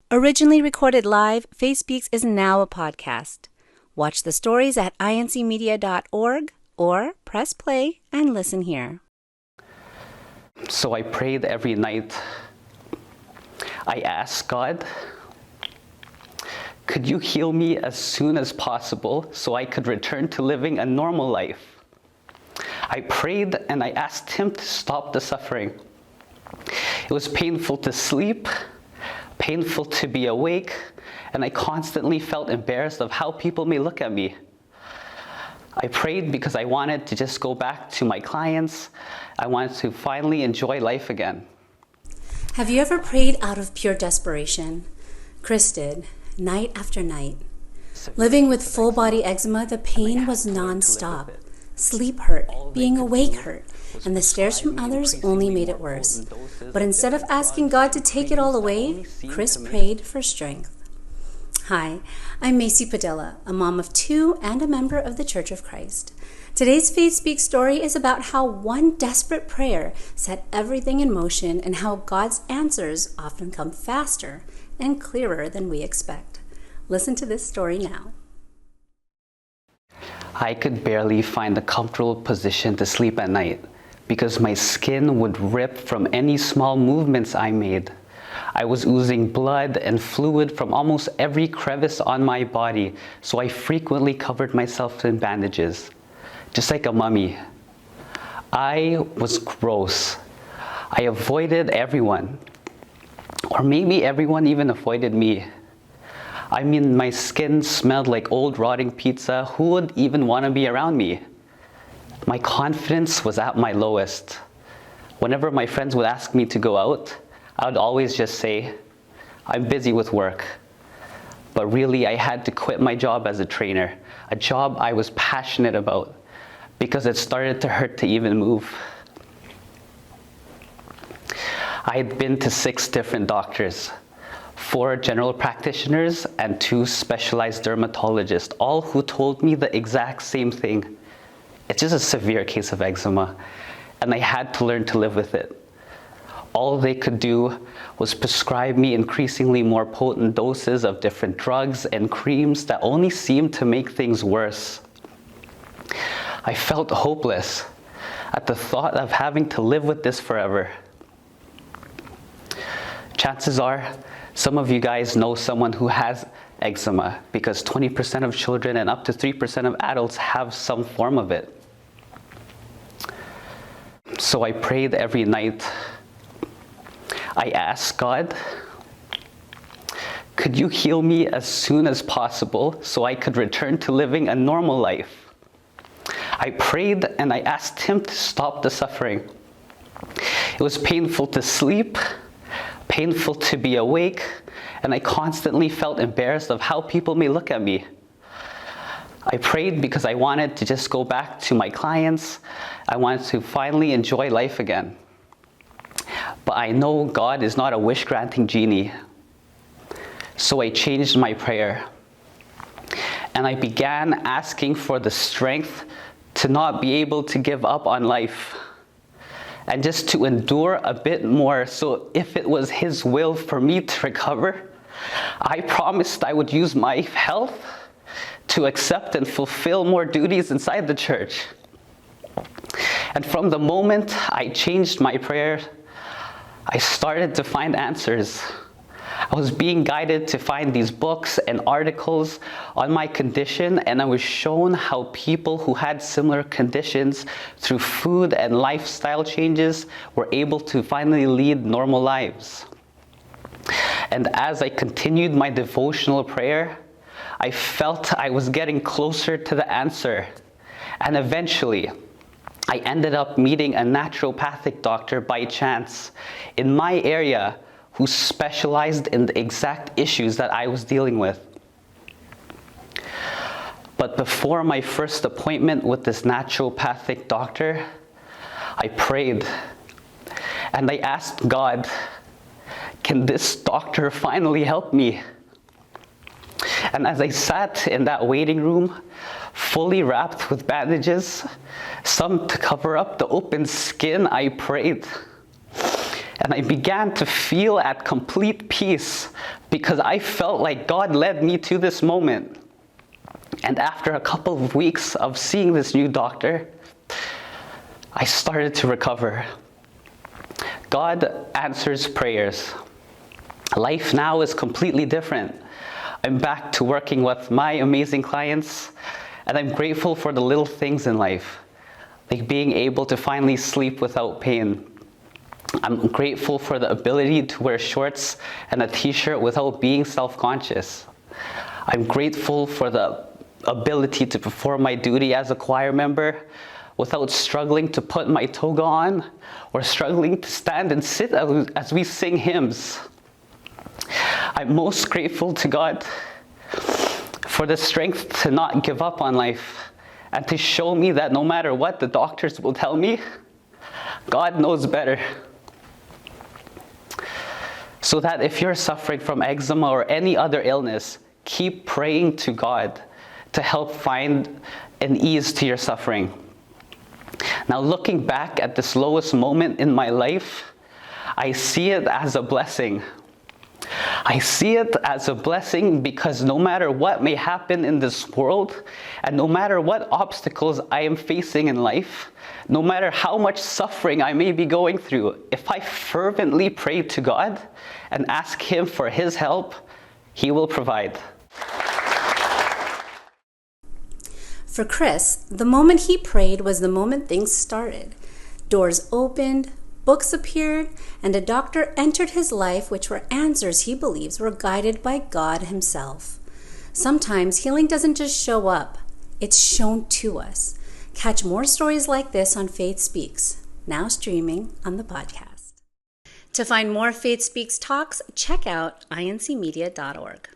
Originally recorded live, Faith Speaks is now a podcast. Watch the stories at incmedia.org or press play and listen here. So I prayed every night. I asked God, could you heal me as soon as possible so I could return to living a normal life? I prayed and I asked Him to stop the suffering. It was painful to sleep, painful to be awake, and I constantly felt embarrassed of how people may look at me. I prayed because I wanted to just go back to my clients. I wanted to finally enjoy life again. Have you ever prayed out of pure desperation? Chris did, night after night. Living with full body eczema, the pain was non-stop. Sleep hurt, being awake hurt, and the stares from others only made it worse. But instead of asking God to take it all away, Chris prayed for strength. Hi, I'm Macy Padilla, a mom of two and a member of the Church of Christ. Today's Faith Speaks story is about how one desperate prayer set everything in motion and how God's answers often come faster and clearer than we expect. Listen to this story now. I could barely find a comfortable position to sleep at night because my skin would rip from any small movements I made. I was oozing blood and fluid from almost every crevice on my body, so I frequently covered myself in bandages, just like a mummy. I was gross. I avoided everyone, or maybe everyone even avoided me. I mean, my skin smelled like old rotting pizza. Who would even want to be around me? My confidence was at my lowest. Whenever my friends would ask me to go out, I would always just say, I'm busy with work. But really, I had to quit my job as a trainer, a job I was passionate about, because it started to hurt to even move. I had been to 6 different doctors, 4 general practitioners, and 2 specialized dermatologists, all who told me the exact same thing. It's just a severe case of eczema, and I had to learn to live with it. All they could do was prescribe me increasingly more potent doses of different drugs and creams that only seemed to make things worse. I felt hopeless at the thought of having to live with this forever. Chances are, some of you guys know someone who has eczema because 20% of children and up to 3% of adults have some form of it. So I prayed every night. I asked God, could you heal me as soon as possible so I could return to living a normal life? I prayed and I asked Him to stop the suffering. It was painful to sleep, painful to be awake, and I constantly felt embarrassed of how people may look at me. I prayed because I wanted to just go back to my clients. I wanted to finally enjoy life again. But I know God is not a wish-granting genie. So I changed my prayer. And I began asking for the strength to not be able to give up on life, and just to endure a bit more, so if it was His will for me to recover, I promised I would use my health to accept and fulfill more duties inside the church. And from the moment I changed my prayer, I started to find answers. I was being guided to find these books and articles on my condition, and I was shown how people who had similar conditions through food and lifestyle changes were able to finally lead normal lives. And as I continued my devotional prayer, I felt I was getting closer to the answer. And eventually, I ended up meeting a naturopathic doctor by chance in my area who specialized in the exact issues that I was dealing with. But before my first appointment with this naturopathic doctor, I prayed and I asked God, can this doctor finally help me? And as I sat in that waiting room, fully wrapped with bandages, some to cover up the open skin, I prayed. And I began to feel at complete peace because I felt like God led me to this moment. And after a couple of weeks of seeing this new doctor, I started to recover. God answers prayers. Life now is completely different. I'm back to working with my amazing clients, and I'm grateful for the little things in life, like being able to finally sleep without pain. I'm grateful for the ability to wear shorts and a t-shirt without being self-conscious. I'm grateful for the ability to perform my duty as a choir member without struggling to put my toga on or struggling to stand and sit as we sing hymns. I'm most grateful to God for the strength to not give up on life and to show me that no matter what the doctors will tell me, God knows better. So that if you're suffering from eczema or any other illness, keep praying to God to help find an ease to your suffering. Now, looking back at this lowest moment in my life, I see it as a blessing. I see it as a blessing because no matter what may happen in this world, and no matter what obstacles I am facing in life, no matter how much suffering I may be going through, if I fervently pray to God and ask Him for His help, He will provide. For Chris, the moment he prayed was the moment things started. Doors opened, books appeared, and a doctor entered his life, which were answers he believes were guided by God Himself. Sometimes healing doesn't just show up, it's shown to us. Catch more stories like this on Faith Speaks, now streaming on the podcast. To find more Faith Speaks talks, check out incmedia.org.